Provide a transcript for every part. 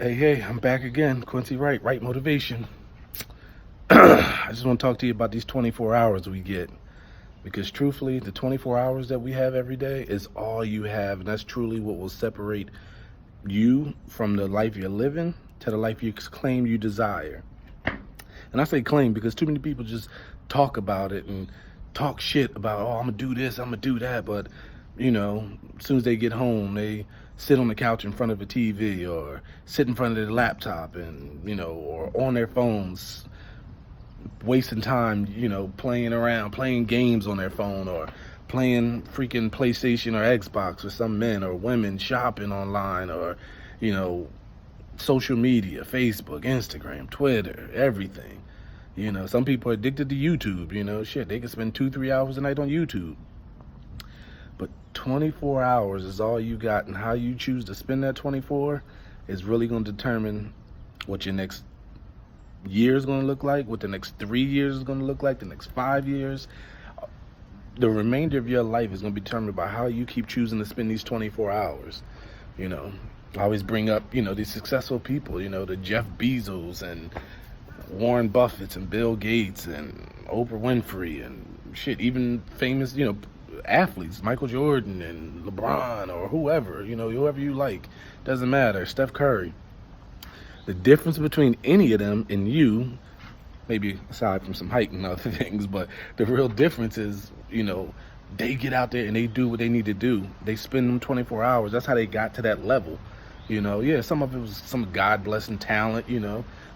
Hey, I'm back again. Quincy Wright, Right Motivation. I just want to talk to you about these 24 hours we get. Because truthfully, the 24 hours that we have every day is all you have. And that's truly what will separate you from the life you're living to the life you claim you desire. And I say claim because too many people just talk about it and talk shit about, oh, I'm going to do this, I'm going to do that. But, as soon as they get home, they sit on the couch in front of a TV or sit in front of their laptop and, or on their phones, wasting time, playing around, playing games on their phone or playing freaking PlayStation or Xbox with some men or women, shopping online or, social media, Facebook, Instagram, Twitter, everything. Some people are addicted to YouTube, shit, they can spend 2-3 hours a night on YouTube. But 24 hours is all you got, and how you choose to spend that 24 is really going to determine what your next year is going to look like, what the next 3 years is going to look like, the next 5 years. The remainder of your life is going to be determined by how you keep choosing to spend these 24 hours. I always bring up, these successful people, the Jeff Bezos and Warren Buffett and Bill Gates and Oprah Winfrey and shit, even famous, athletes, Michael Jordan and LeBron or whoever, whoever you like, doesn't matter, Steph Curry. The difference between any of them and you, maybe aside from some height and other things, but the real difference is, they get out there and they do what they need to do. They spend them 24 hours. That's how they got to that level. Yeah, some of it was some God-blessing talent,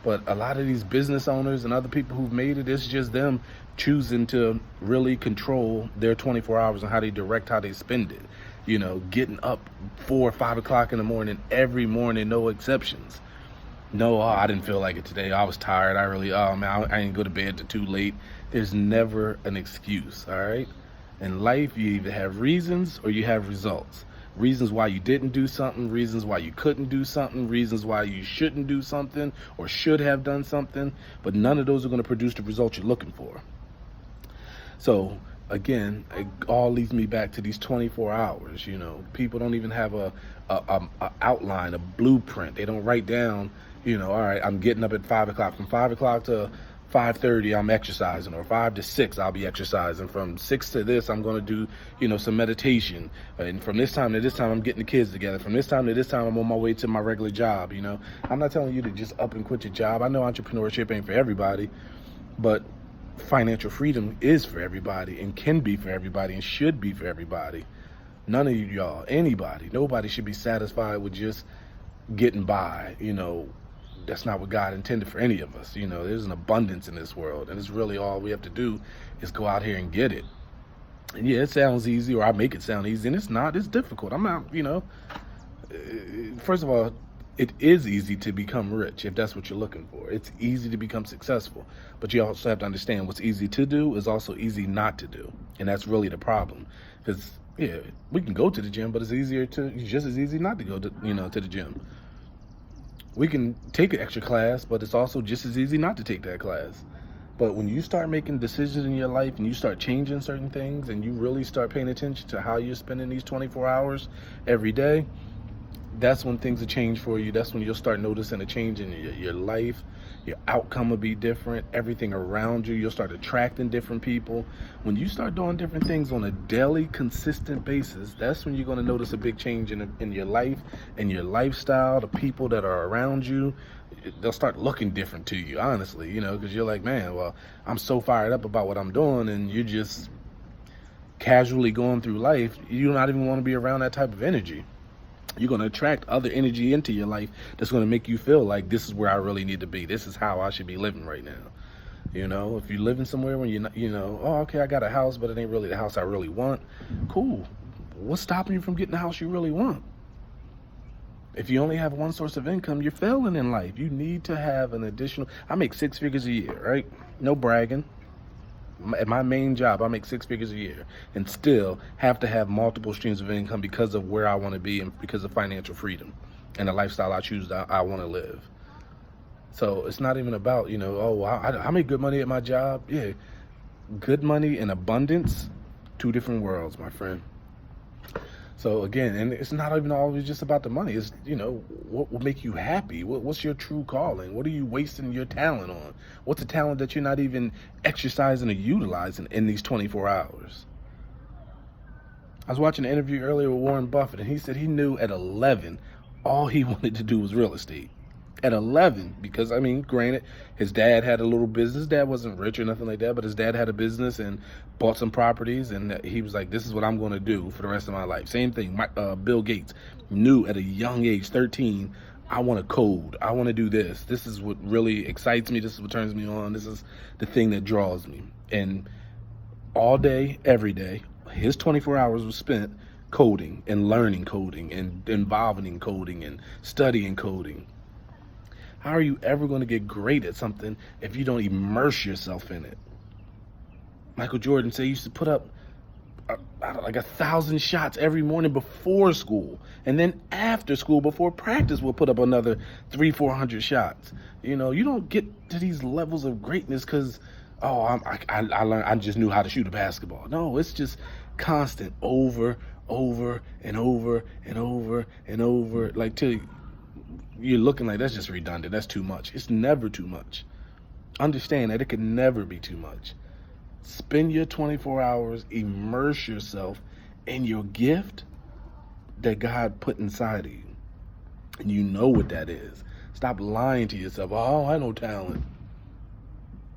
but a lot of these business owners and other people who've made it, it's just them choosing to really control their 24 hours and how they direct how they spend it. Getting up 4 or 5 o'clock in the morning every morning, no exceptions. No, I didn't feel like it today. I was tired. I didn't go to bed too late. There's never an excuse, all right? In life, you either have reasons or you have results. Reasons why you didn't do something, reasons why you couldn't do something, reasons why you shouldn't do something or should have done something, but none of those are going to produce the result you're looking for. So, again, it all leads me back to these 24 hours. People don't even have a outline, a blueprint. They don't write down, all right, I'm getting up at 5 o'clock. From 5 o'clock to 5:30, I'm exercising, or 5 to 6, I'll be exercising. From 6 to this, I'm going to do, some meditation. And from this time to this time, I'm getting the kids together. From this time to this time, I'm on my way to my regular job. I'm not telling you to just up and quit your job. I know entrepreneurship ain't for everybody, but financial freedom is for everybody and can be for everybody and should be for everybody. None of y'all, anybody, nobody should be satisfied with just getting by. That's not what God intended for any of us. There's an abundance in this world, and it's really all we have to do is go out here and get it. And yeah, it sounds easy, or I make it sound easy, and it's not. It's difficult. I'm not, first of all, it is easy to become rich if that's what you're looking for. It's easy to become successful, but you also have to understand what's easy to do is also easy not to do, and that's really the problem. Because yeah, we can go to the gym, but it's just as easy not to go to to the gym. We can take an extra class, but it's also just as easy not to take that class. But when you start making decisions in your life and you start changing certain things and you really start paying attention to how you're spending these 24 hours every day, that's when things will change for you. That's when you'll start noticing a change in your life. Your outcome will be different. Everything around you, you'll start attracting different people. When you start doing different things on a daily, consistent basis, that's when you're going to notice a big change in your life and your lifestyle. The people that are around you, they'll start looking different to you, honestly, because you're like, man, well, I'm so fired up about what I'm doing, and you're just casually going through life. You don't even want to be around that type of energy. You're going to attract other energy into your life that's going to make you feel like this is where I really need to be. This is how I should be living right now. If you're living somewhere when oh, okay, I got a house, but it ain't really the house I really want. Cool. What's stopping you from getting the house you really want? If you only have one source of income, you're failing in life. You need to have an additional. I make 6 figures a year, right? No bragging. At my main job, I make 6 figures a year and still have to have multiple streams of income because of where I want to be and because of financial freedom and the lifestyle I choose that I want to live. So it's not even about, I make good money at my job. Yeah, good money and abundance, two different worlds, my friend. So again, and it's not even always just about the money. It's, what will make you happy? What's your true calling? What are you wasting your talent on? What's a talent that you're not even exercising or utilizing in these 24 hours? I was watching an interview earlier with Warren Buffett, and he said he knew at 11 all he wanted to do was real estate. At 11, because, I mean, granted, his dad had a little business. His dad wasn't rich or nothing like that, but his dad had a business and bought some properties, and he was like, this is what I'm going to do for the rest of my life. Same thing, Bill Gates knew at a young age, 13, I want to code. I want to do this. This is what really excites me. This is what turns me on. This is the thing that draws me. And all day, every day, his 24 hours was spent coding and learning coding and involving in coding and studying coding. How are you ever going to get great at something if you don't immerse yourself in it? Michael Jordan said he used to put up like 1,000 shots every morning before school, and then after school, before practice, we'll put up another 300-400 shots. You don't get to these levels of greatness because I learned, I just knew how to shoot a basketball. No, it's just constant over and over and over and over, like till you're looking like that's just redundant. That's too much. It's never too much. Understand that it can never be too much. Spend your 24 hours, immerse yourself in your gift that God put inside of you. And you know what that is. Stop lying to yourself. Oh, I know talent.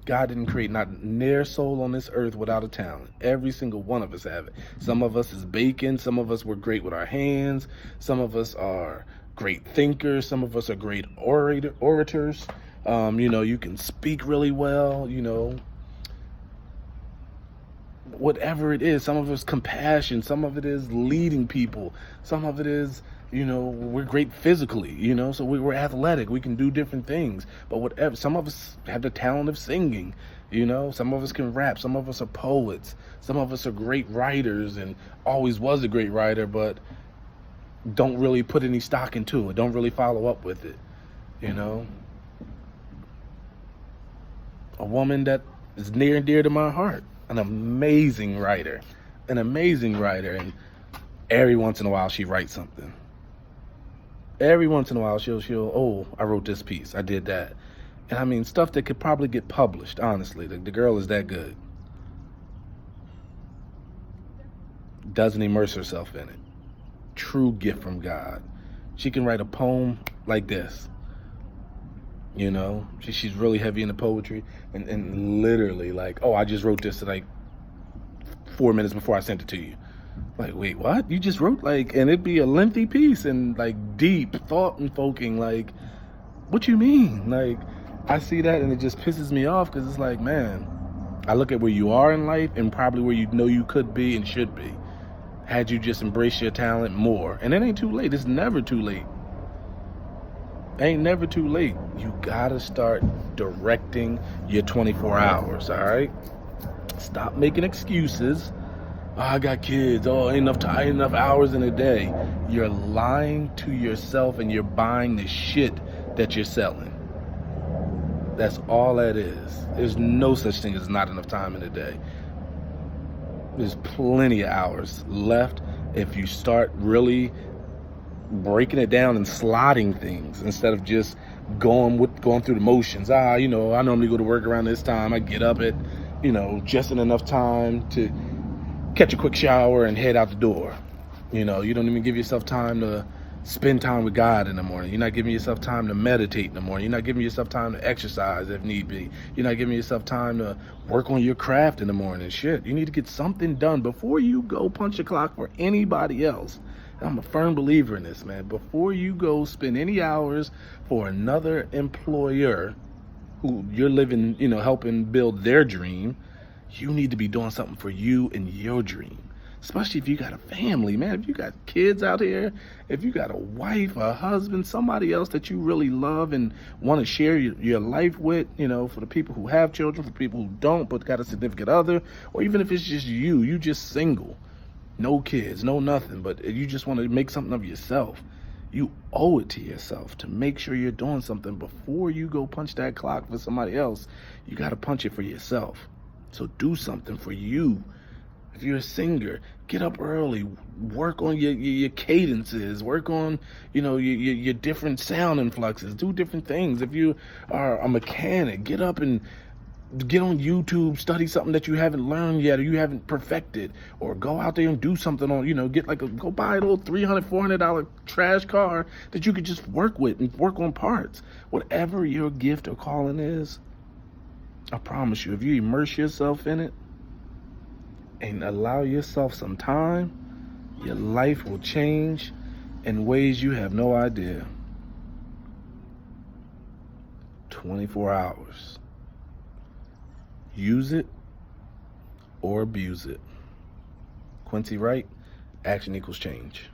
God didn't create not near soul on this earth without a talent. Every single one of us have it. Some of us is baking. Some of us were great with our hands. Some of us are great thinkers. Some of us are great orators. You can speak really well, whatever it is. Some of us compassion. Some of it is leading people. Some of it is, we're great physically, so we're athletic. We can do different things. But whatever, some of us have the talent of singing, some of us can rap. Some of us are poets. Some of us are great writers and always was a great writer, but don't really put any stock into it. Don't really follow up with it, A woman that is near and dear to my heart, an amazing writer, and every once in a while she writes something. Every once in a while she'll I wrote this piece, I did that. And I mean, stuff that could probably get published, honestly. The girl is that good. Doesn't immerse herself in it. True gift from God. She can write a poem like this. She's really heavy into poetry and literally like, I just wrote this like 4 minutes before I sent it to you. Like, wait, what? You just wrote and it'd be a lengthy piece and like deep thought invoking. Like, what you mean? Like, I see that and it just pisses me off because it's like, man, I look at where you are in life and probably where you could be and should be. Had you just embraced your talent more. And it ain't too late. It's never too late. Ain't never too late. You gotta start directing your 24 hours, all right? Stop making excuses. I got kids. Ain't enough hours in a day. You're lying to yourself and you're buying the shit that you're selling. That's all that is. There's no such thing as not enough time in a day. There's plenty of hours left if you start really breaking it down and slotting things instead of just going through the motions. I normally go to work around this time. I get up at, just in enough time to catch a quick shower and head out the door. You don't even give yourself time to spend time with God in the morning. You're not giving yourself time to meditate in the morning. You're not giving yourself time to exercise if need be. You're not giving yourself time to work on your craft in the morning. Shit, you need to get something done before you go punch a clock for anybody else. I'm a firm believer in this, man. Before you go spend any hours for another employer who you're living, helping build their dream, you need to be doing something for you and your dream. Especially if you got a family, man. If you got kids out here, if you got a wife, a husband, somebody else that you really love and want to share your life with, for the people who have children, for people who don't but got a significant other, or even if it's just you just single. No kids, no nothing, but you just want to make something of yourself. You owe it to yourself to make sure you're doing something before you go punch that clock for somebody else. You got to punch it for yourself. So do something for you If you're a singer, get up early, work on your cadences, work on, your different sound influxes, do different things. If you are a mechanic, get up and get on YouTube, study something that you haven't learned yet or you haven't perfected, or go out there and do something on, go buy a little $300, $400 trash car that you could just work with and work on parts. Whatever your gift or calling is, I promise you, if you immerse yourself in it and allow yourself some time, your life will change in ways you have no idea. 24 hours. Use it or abuse it. Quincy Wright, action equals change.